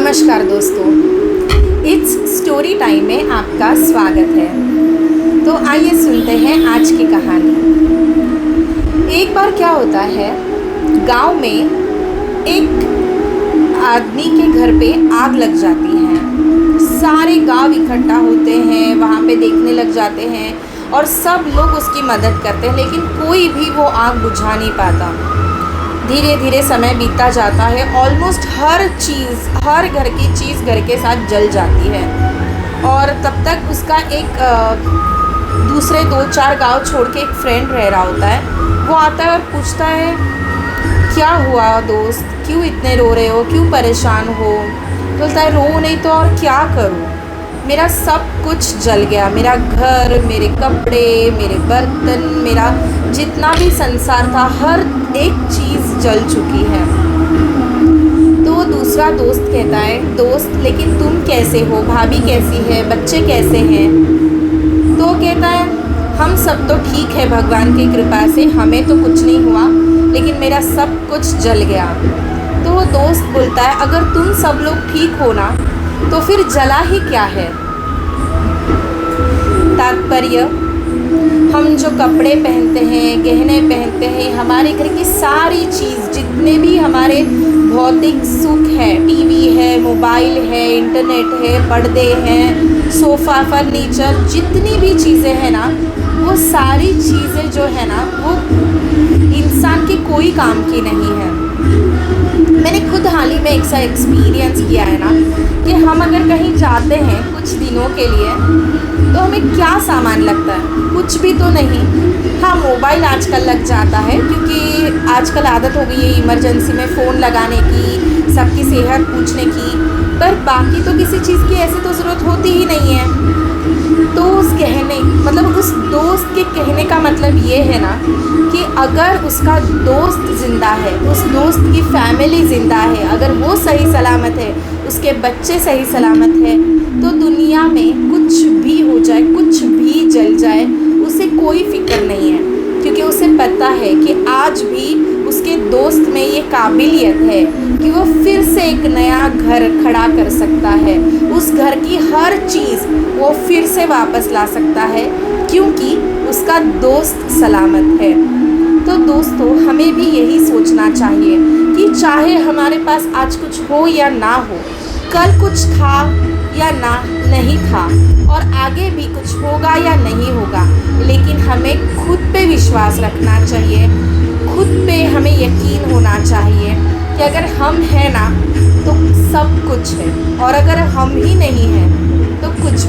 नमस्कार दोस्तों, it's story time में आपका स्वागत है। तो आइए सुनते हैं आज की कहानी। एक बार क्या होता है, गांव में एक आदमी के घर पे आग लग जाती है। सारे गांव इकट्ठा होते हैं, वहाँ पे देखने लग जाते हैं और सब लोग उसकी मदद करते हैं, लेकिन कोई भी वो आग बुझा नहीं पाता। धीरे धीरे समय बीतता जाता है। ऑलमोस्ट हर चीज़, हर घर की चीज़ घर के साथ जल जाती है। और तब तक उसका एक दूसरे 2-4 गांव छोड़ के एक फ्रेंड रह रहा होता है। वो आता है और पूछता है, क्या हुआ दोस्त, क्यों इतने रो रहे हो, क्यों परेशान हो? बोलता है, रो नहीं तो और क्या करूँ, मेरा सब कुछ जल गया। मेरा घर, मेरे कपड़े, मेरे बर्तन, मेरा जितना भी संसार था, हर एक चीज़ जल चुकी है। तो दूसरा दोस्त कहता है, दोस्त लेकिन तुम कैसे हो, भाभी कैसी है, बच्चे कैसे हैं? तो कहता है, हम सब तो ठीक है भगवान की कृपा से, हमें तो कुछ नहीं हुआ, लेकिन मेरा सब कुछ जल गया। तो वो दोस्त बोलता है, अगर तुम सब लोग ठीक हो ना, तो फिर जला ही क्या है? तात्पर्य, हम जो कपड़े पहनते हैं, गहने पहनते हैं, हमारे घर की सारी चीज़, जितने भी हमारे भौतिक सुख है, टीवी है, मोबाइल है, इंटरनेट है, पर्दे हैं, सोफ़ा, फर्नीचर, जितनी भी चीज़ें हैं ना, वो सारी चीज़ें जो है ना, वो इंसान की कोई काम की नहीं है। मैंने खुद हाल ही में एक सा एक्सपीरियंस किया है ना, कि हम अगर कहीं जाते हैं कुछ दिनों के लिए, तो हमें क्या सामान लगता है? कुछ भी तो नहीं। हाँ, मोबाइल आजकल लग जाता है, क्योंकि आजकल आदत हो गई है इमरजेंसी में फ़ोन लगाने की, सबकी सेहत पूछने की, पर बाकी तो किसी चीज़ की ऐसी तो ज़रूरत होती ही नहीं है। तो उस कहने मतलब उस दोस्त के कहने का मतलब ये है ना, कि अगर उसका दोस्त ज़िंदा है, उस दोस्त की फैमिली ज़िंदा है, अगर वो सही सलामत है, उसके बच्चे सही सलामत है, तो दुनिया में कुछ भी हो जाए, कुछ भी जल जाए, उसे कोई फ़िक्र नहीं है। क्योंकि उसे पता है कि आज भी उसके दोस्त में ये काबिलियत है कि वो फिर से एक नया घर खड़ा कर सकता है। उस घर की हर चीज़ वो फिर से वापस ला सकता है, क्योंकि उसका दोस्त सलामत है। तो दोस्तों, हमें भी यही सोचना चाहिए कि चाहे हमारे पास आज कुछ हो या ना हो, कल कुछ था या ना नहीं था, और आगे भी कुछ होगा या नहीं होगा, लेकिन हमें खुद पे विश्वास रखना चाहिए, खुद पे हमें यकीन होना चाहिए कि अगर हम हैं ना, तो सब कुछ है, और अगर हम ही नहीं हैं तो कुछ